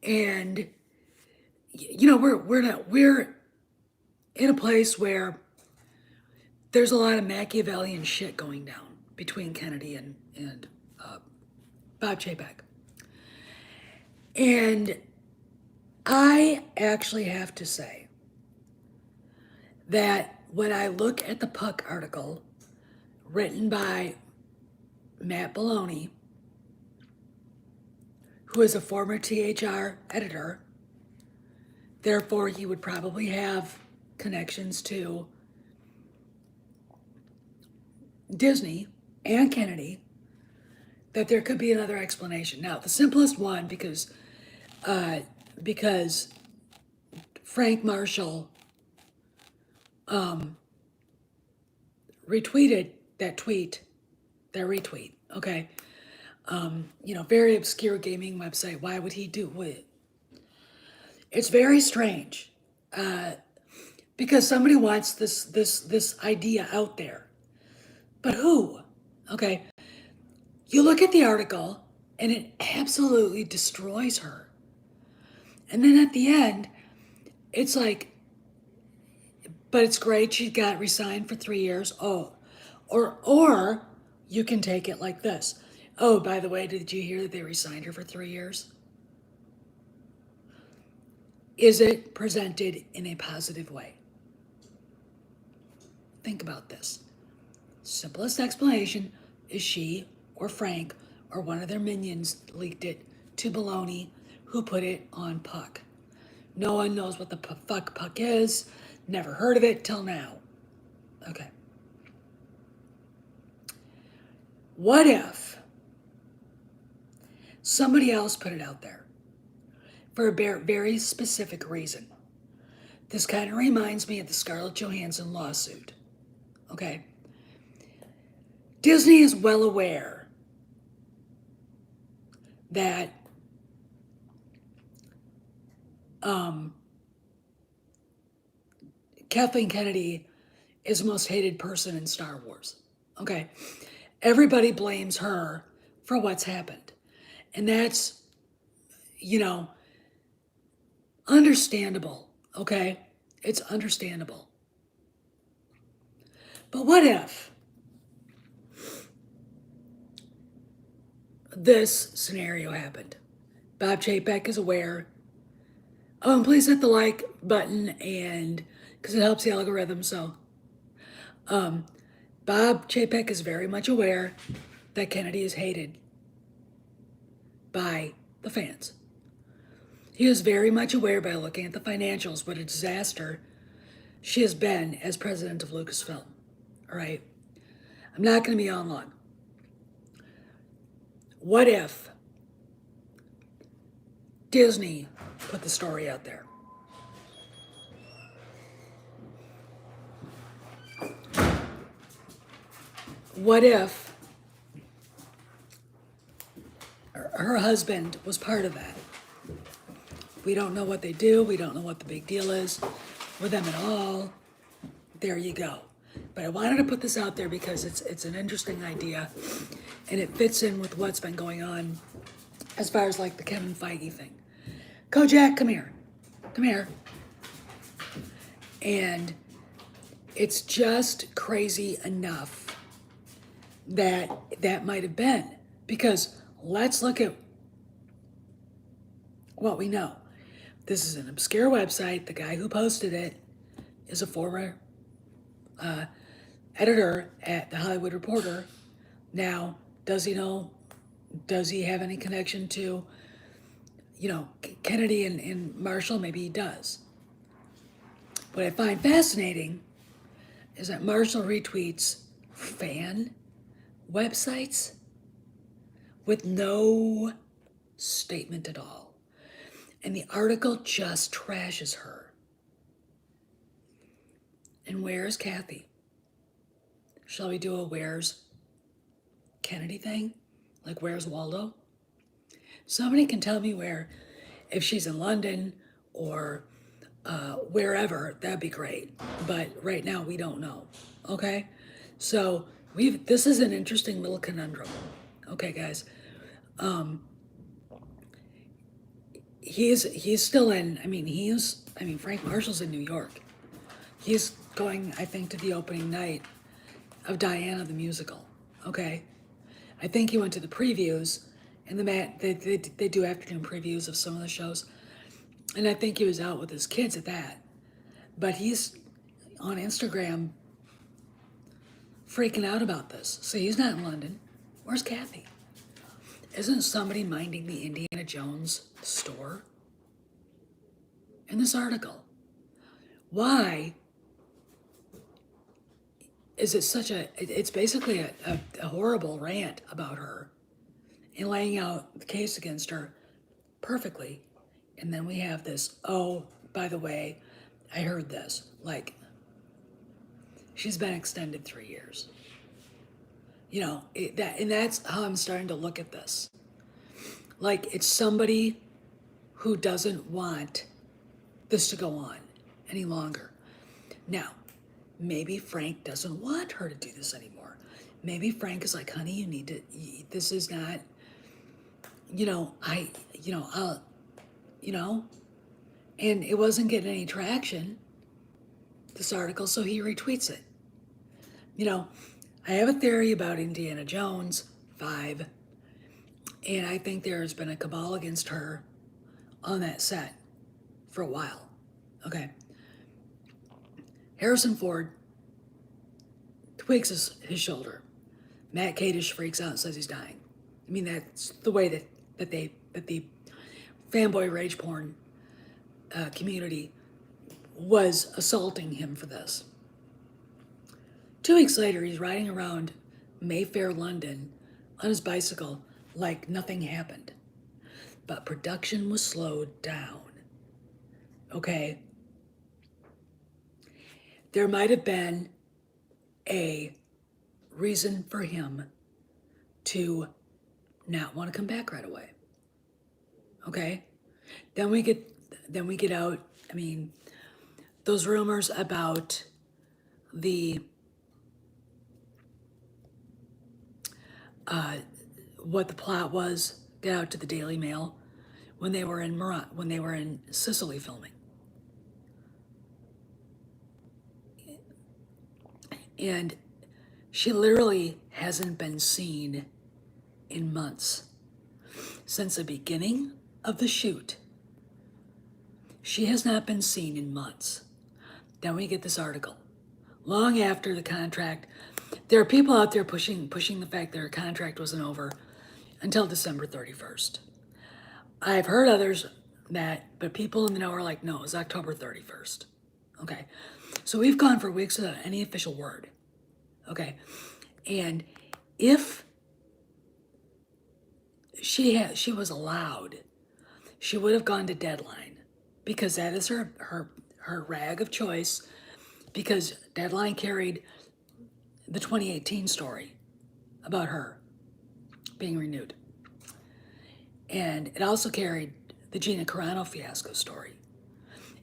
And we're in a place where there's a lot of Machiavellian shit going down between Kennedy and Bob Chapek. And I actually have to say that when I look at the Puck article written by Matt Maloney, who is a former THR editor, therefore he would probably have connections to Disney and Kennedy, that there could be another explanation. Now, the simplest one, because Frank Marshall retweeted that retweet. Okay, very obscure gaming website. Why would he do it? It's very strange, because somebody wants this idea out there, but who? Okay, you look at the article and it absolutely destroys her, and then at the end, it's like, but it's great she got resigned for 3 years. Oh, or you can take it like this. Oh, by the way, did you hear that they resigned her for 3 years? Is it presented in a positive way? Think about this. Simplest explanation is she or Frank or one of their minions leaked it to Baloney, who put it on Puck. No one knows what the fuck Puck is. Never heard of it till now. Okay. What if somebody else put it out there for a very specific reason? This kind of reminds me of the Scarlett Johansson lawsuit. Okay. Disney is well aware that Kathleen Kennedy is the most hated person in Star Wars. Okay. Everybody blames her for what's happened. And that's, understandable. Okay. It's understandable. But what if this scenario happened? Bob Chapek is aware. Oh, and please hit the like button, and because it helps the algorithm. So, Bob Chapek is very much aware that Kennedy is hated by the fans. He is very much aware, by looking at the financials, what a disaster she has been as president of Lucasfilm. All right, I'm not going to be on long. What if Disney put the story out there? What if her husband was part of that? We don't know what they do. We don't know what the big deal is with them at all. There you go. But I wanted to put this out there because it's an interesting idea, and it fits in with what's been going on as far as like the Kevin Feige thing. Kojak, come here. Come here. And it's just crazy enough that might have been, because let's look at what we know. This is an obscure website. The guy who posted it is a former editor at The Hollywood Reporter. Now, does he have any connection to, Kennedy and Marshall? Maybe he does. What I find fascinating is that Marshall retweets fan websites with no statement at all. And the article just trashes her. And where's Kathy? Shall we do a where's Kennedy thing? Like, where's Waldo? Somebody can tell me where, if she's in London or wherever, that'd be great. But right now we don't know. Okay? So this is an interesting little conundrum. Okay, guys. he's still in. Frank Marshall's in New York. He's going, I think, to the opening night of Diana the musical. Okay, I think he went to the previews, and they do afternoon previews of some of the shows, and I think he was out with his kids at that. But he's on Instagram freaking out about this. So he's not in London. Where's Kathy? Isn't somebody minding the Indiana Jones store in this article? Why is it such it's basically a horrible rant about her and laying out the case against her perfectly. And then we have this, oh, by the way, I heard this. Like, she's been extended 3 years. And that's how I'm starting to look at this. Like, it's somebody who doesn't want this to go on any longer. Now, maybe Frank doesn't want her to do this anymore. Maybe Frank is like, honey, you need to, this is not, and it wasn't getting any traction, this article, so he retweets it. I have a theory about Indiana Jones 5, and I think there has been a cabal against her on that set for a while. Okay. Harrison Ford tweaks his shoulder. Matt Kadish freaks out and says he's dying. That's the way that the fanboy rage porn community was assaulting him for this. 2 weeks later, he's riding around Mayfair, London on his bicycle like nothing happened. But production was slowed down. Okay? There might have been a reason for him to not want to come back right away. Okay? Then we get out, those rumors about the what the plot was get out to the Daily Mail when they were in Sicily filming. And she literally hasn't been seen in months. Since the beginning of the shoot, she has not been seen in months. Then we get this article. Long after the contract, there are people out there pushing the fact that her contract wasn't over until December 31st. I've heard others but people in the know are like, no, it's October 31st. Okay. So we've gone for weeks without any official word. Okay. And if she was allowed, she would have gone to Deadline, because that is her rag of choice, because Deadline carried the 2018 story about her being renewed. And it also carried the Gina Carano fiasco story.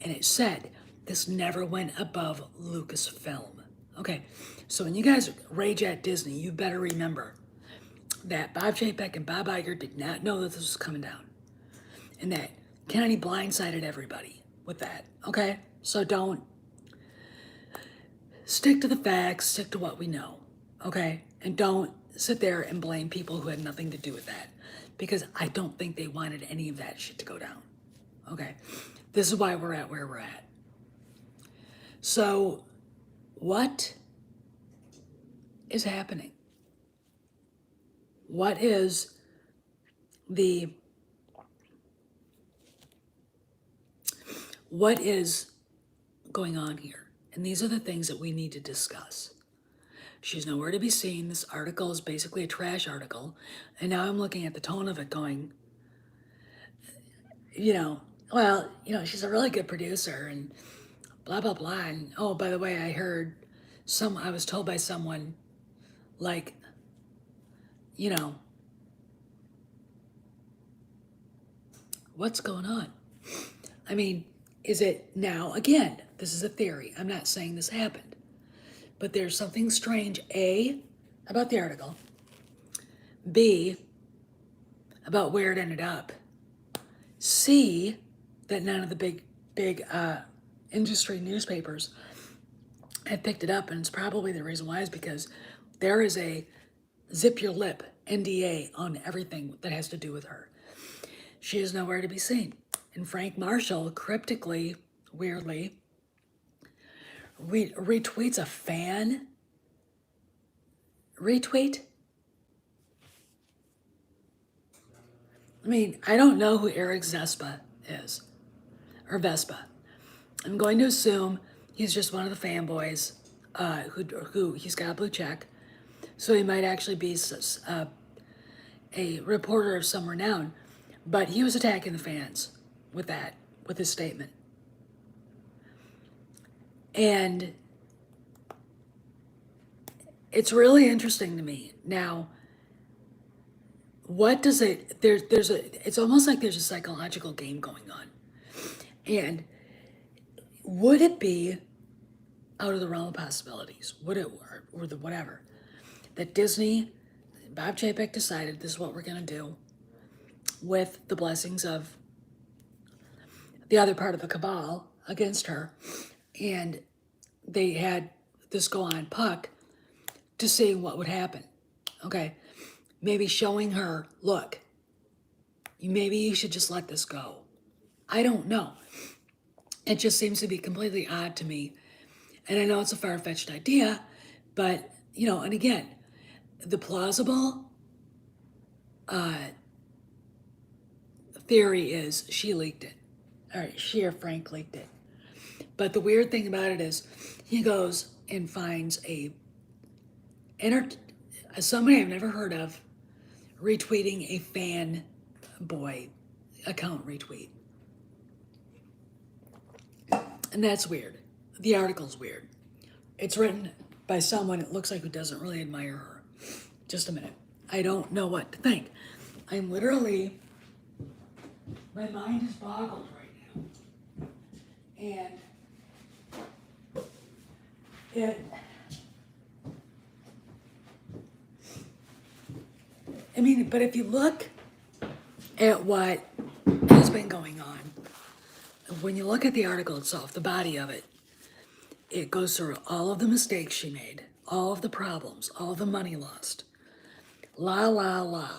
And it said this never went above Lucasfilm. Okay, so when you guys rage at Disney, you better remember that Bob Chapek and Bob Iger did not know that this was coming down. And that Kennedy blindsided everybody with that, okay? So don't stick to the facts, stick to what we know, okay? And don't sit there and blame people who had nothing to do with that, because I don't think they wanted any of that shit to go down, okay? This is why we're at where we're at. So what is happening? What is going on here? And these are the things that we need to discuss. She's nowhere to be seen. This article is basically a trash article. And now I'm looking at the tone of it going, she's a really good producer and blah, blah, blah. And oh, by the way, I was told by someone, like, what's going on? Is it now, again, this is a theory. I'm not saying this happened. But there's something strange, A, about the article, B, about where it ended up, C, that none of the big industry newspapers had picked it up, and it's probably the reason why is because there is a zip your lip NDA on everything that has to do with her. She is nowhere to be seen. And Frank Marshall cryptically, weirdly, retweets a fan retweet. I mean, I don't know who Eric Vespa is, or Vespa. I'm going to assume he's just one of the fanboys who he's got a blue check. So he might actually be a reporter of some renown. But he was attacking the fans with his statement. And it's really interesting to me. Now, what does it, it's almost like there's a psychological game going on. And would it be out of the realm of possibilities? Would it, or the whatever, that Disney, Bob Chapek decided this is what we're going to do with the blessings of the other part of the cabal against her. And they had this go on puck to see what would happen. Okay. Maybe showing her, look, maybe you should just let this go. I don't know. It just seems to be completely odd to me. And I know it's a far-fetched idea, but, and again, the plausible theory is she leaked it. All right, she or Frank leaked it. But the weird thing about it is he goes and finds somebody I've never heard of retweeting a fan boy account retweet. And that's weird. The article's weird. It's written by someone it looks like who doesn't really admire her. Just a minute. I don't know what to think. I'm literally, my mind is boggled right now. And but if you look at what has been going on, when you look at the article itself, the body of it, it goes through all of the mistakes she made, all of the problems, all of the money lost. La, la, la.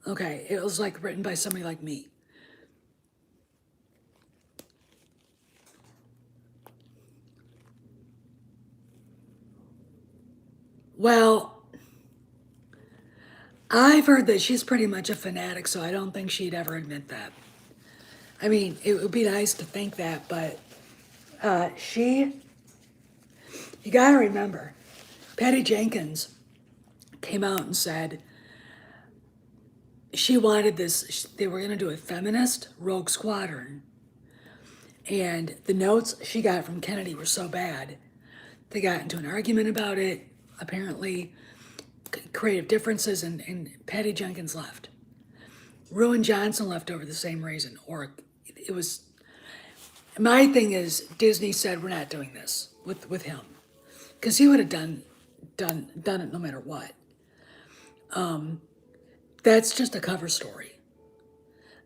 Okay, it was like written by somebody like me. Well, I've heard that she's pretty much a fanatic, so I don't think she'd ever admit that. I mean, it would be nice to think that, but you gotta remember, Patty Jenkins came out and said she wanted this, they were gonna do a feminist Rogue Squadron. And the notes she got from Kennedy were so bad, they got into an argument about it, apparently creative differences, and Patty Jenkins left. Ruin Johnson left over the same reason, or it was, my thing is Disney said we're not doing this with him, because he would have done it no matter what. That's just a cover story.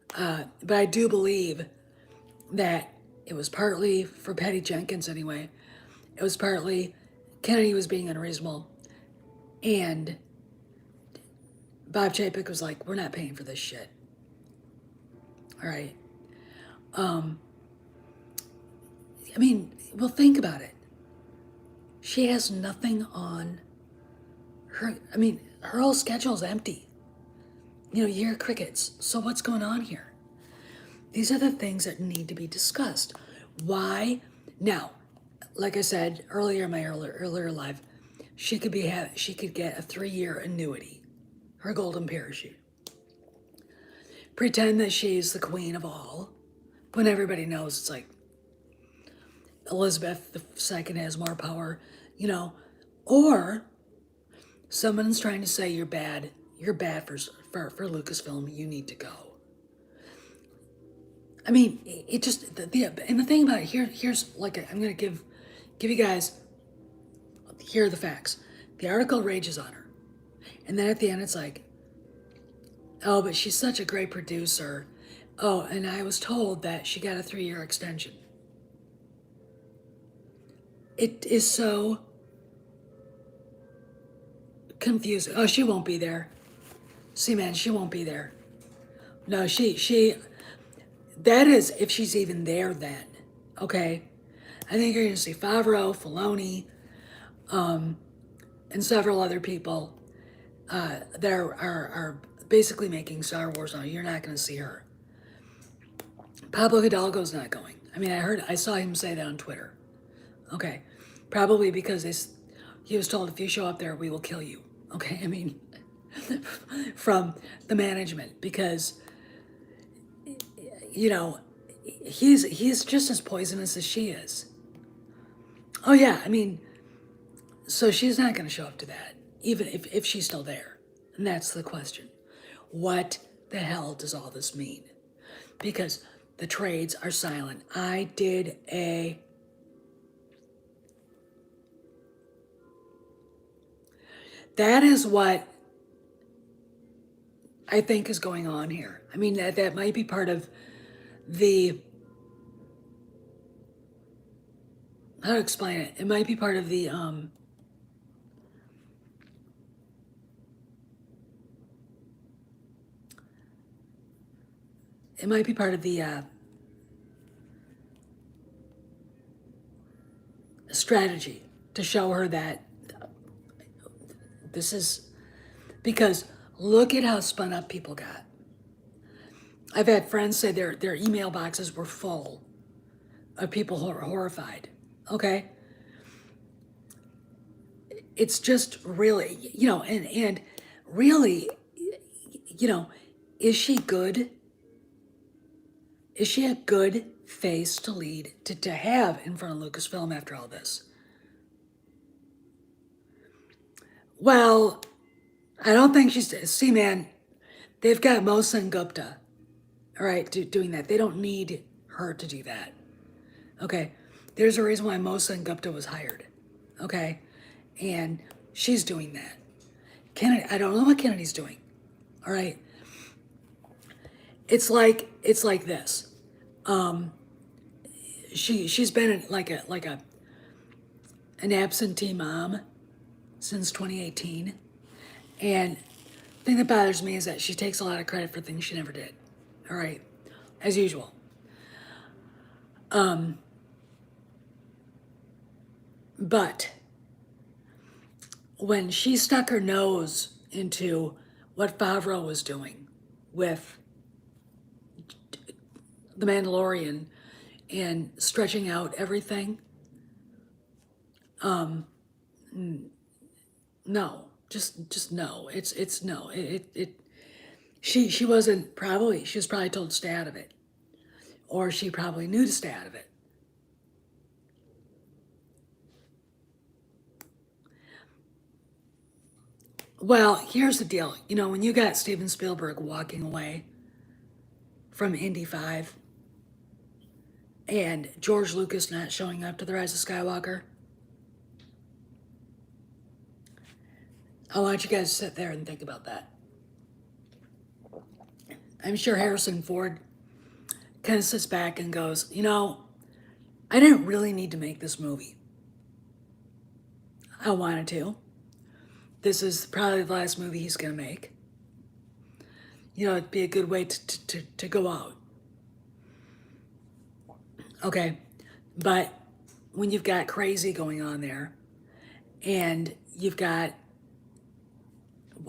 But I do believe that it was partly, for Patty Jenkins anyway, it was partly Kennedy was being unreasonable, and Bob Chapek was like, we're not paying for this shit. All right. Well, think about it. She has nothing on her. Her whole schedule's empty. You hear crickets. So what's going on here? These are the things that need to be discussed. Why? Now, like I said earlier in my earlier live, she could get a 3-year annuity, her golden parachute. Pretend that she's the queen of all, when everybody knows it's like Elizabeth II has more power, or someone's trying to say you're bad for Lucasfilm, you need to go. It just, and the thing about it, here's like, I'm going to give you guys, here are the facts. The article rages on her. And then at the end, it's like, oh, but she's such a great producer. Oh, and I was told that she got a 3-year extension. It is so confusing. Oh, she won't be there. See, man, she won't be there. No, that is, if she's even there then. Okay? I think you're going to see Favreau, Filoni, and several other people that are basically making Star Wars now. You're not going to see her. Pablo Hidalgo's not going. I mean, I saw him say that on Twitter. Okay. Probably because he was told, if you show up there, we will kill you. Okay. I mean, from the management, because, you know, he's just as poisonous as she is. Oh, yeah. I mean, so she's not going to show up to that, even if she's still there. And that's the question. What the hell does all this mean? Because the trades are silent. I did that is what I think is going on here. I mean, that might be part of the, how to explain it? It might be part of the, it might be part of the strategy to show her that this is, because look at how spun up people got. I've had friends say their email boxes were full of people who are horrified. Okay? It's just really, and really, is she good? Is she a good face to lead, to have in front of Lucasfilm after all this? Well, I don't think she's, see, man, they've got Mohsen Gupta, all right, doing that. They don't need her to do that. Okay? There's a reason why Mohsen Gupta was hired. Okay? And she's doing that. Kennedy, I don't know what Kennedy's doing. All right? It's like this. She's been like an absentee mom since 2018. And the thing that bothers me is that she takes a lot of credit for things she never did. All right? As usual. But when she stuck her nose into what Favreau was doing with The Mandalorian and stretching out everything, no, just no. It's no. She wasn't, probably, she was probably told to stay out of it, or she probably knew to stay out of it. Well, here's the deal. When you got Steven Spielberg walking away from Indy 5 and George Lucas not showing up to The Rise of Skywalker, I want you guys to sit there and think about that. I'm sure Harrison Ford kind of sits back and goes, I didn't really need to make this movie. I wanted to. This is probably the last movie he's going to make. It'd be a good way to go out. Okay. But when you've got crazy going on there, and you've got,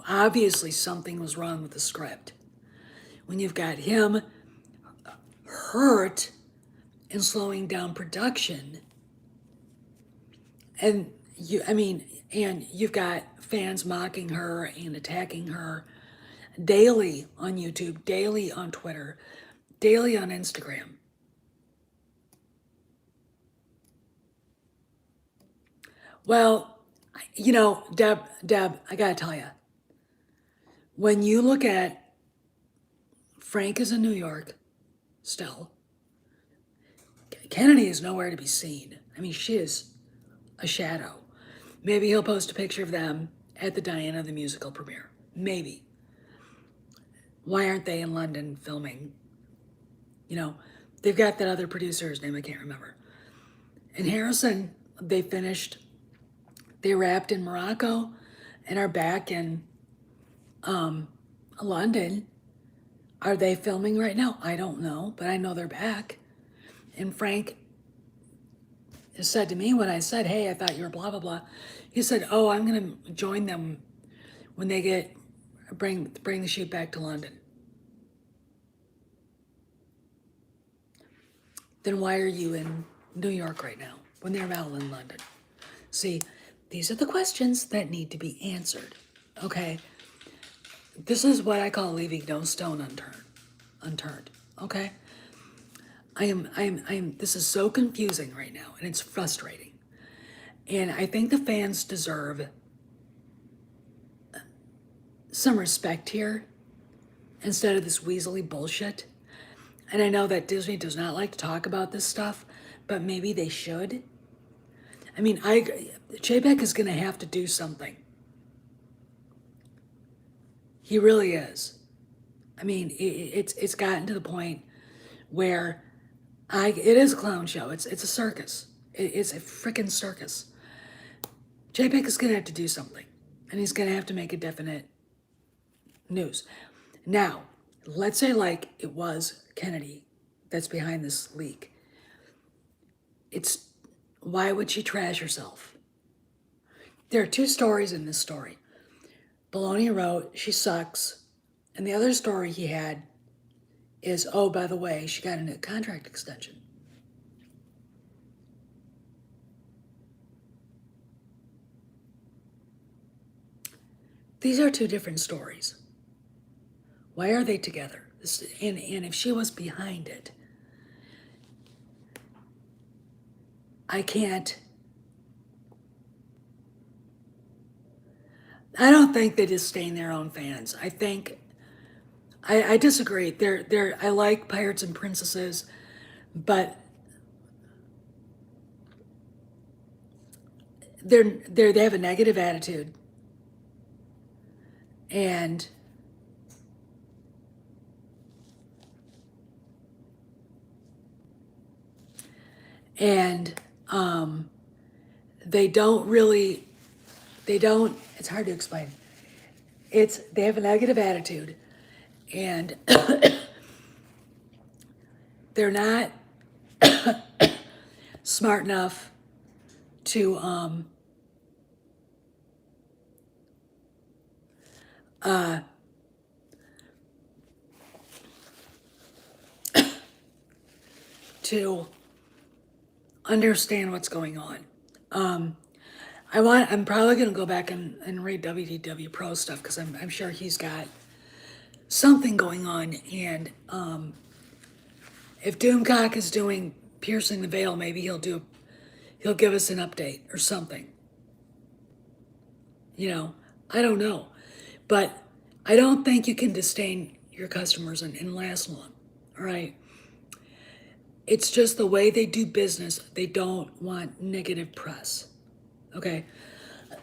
obviously something was wrong with the script. When you've got him hurt and slowing down production, and you've got fans mocking her and attacking her daily on YouTube, daily on Twitter, daily on Instagram. Well, Deb, I gotta tell you, when you look at Frank is in New York still, Kennedy is nowhere to be seen. I mean, she is a shadow. Maybe he'll post a picture of them at the Diana the Musical premiere. Maybe. Why aren't they in London filming You know, they've got that other producer's name I can't remember. And Harrison, they finished, they wrapped in Morocco and are back in London. Are they filming right now? I don't know, but I know they're back. And Frank said to me when I said, hey, I thought you were blah, blah, blah. He said, oh, I'm going to join them when they bring the shoot back to London. Then why are you in New York right now when they're out in London? See, these are the questions that need to be answered. Okay? This is what I call leaving no stone unturned. Okay? This is so confusing right now, and it's frustrating. And I think the fans deserve some respect here instead of this weaselly bullshit. And I know that Disney does not like to talk about this stuff, but maybe they should. I mean, Chapek is going to have to do something. He really is. I mean, it's gotten to the point where it is a clown show. It's a circus. It's a freaking circus. Chapek is going to have to do something, and he's going to have to make a definite news. Now, let's say like it was Kennedy that's behind this leak. Why would she trash herself? There are two stories in this story. Baloney wrote, she sucks. And the other story he had is, oh, by the way, she got a contract extension. These are two different stories. Why are they together? And if she was behind it, I don't think they disdain their own fans. I think I disagree. I like Pirates and Princesses, but they have a negative attitude. And it's hard to explain. They have a negative attitude, and they're not smart enough to to understand what's going on. I'm probably going to go back and read WDW Pro stuff because I'm sure he's got something going on. And if Doomcock is doing Piercing the Veil, maybe he'll give us an update or something. You know, I don't know. But I don't think you can disdain your customers and last long. All right. It's just the way they do business. They don't want negative press. Okay.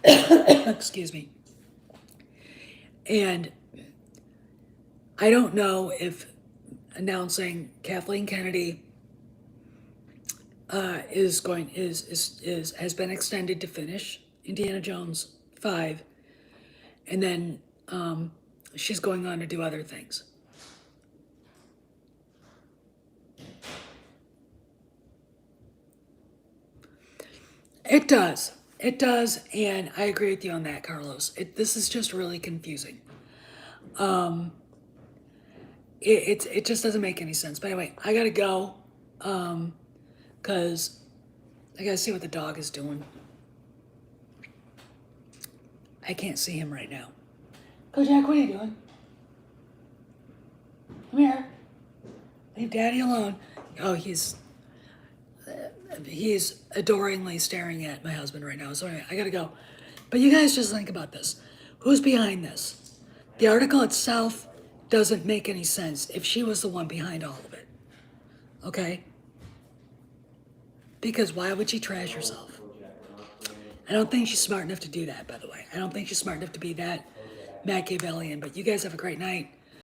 Excuse me. And I don't know if announcing Kathleen Kennedy has been extended to finish Indiana Jones 5, and then she's going on to do other things. It does, and I agree with you on that, Carlos. This is just really confusing. It just doesn't make any sense. But anyway, I gotta go, because I gotta see what the dog is doing. I can't see him right now. Kojak, what are you doing? Come here. Leave Daddy alone. Oh, he's adoringly staring at my husband right now. So anyway, I gotta go. But you guys just think about this. Who's behind this? The article itself doesn't make any sense if she was the one behind all of it. Okay? Because why would she trash herself? I don't think she's smart enough to do that, by the way. I don't think she's smart enough to be that Machiavellian. But you guys have a great night.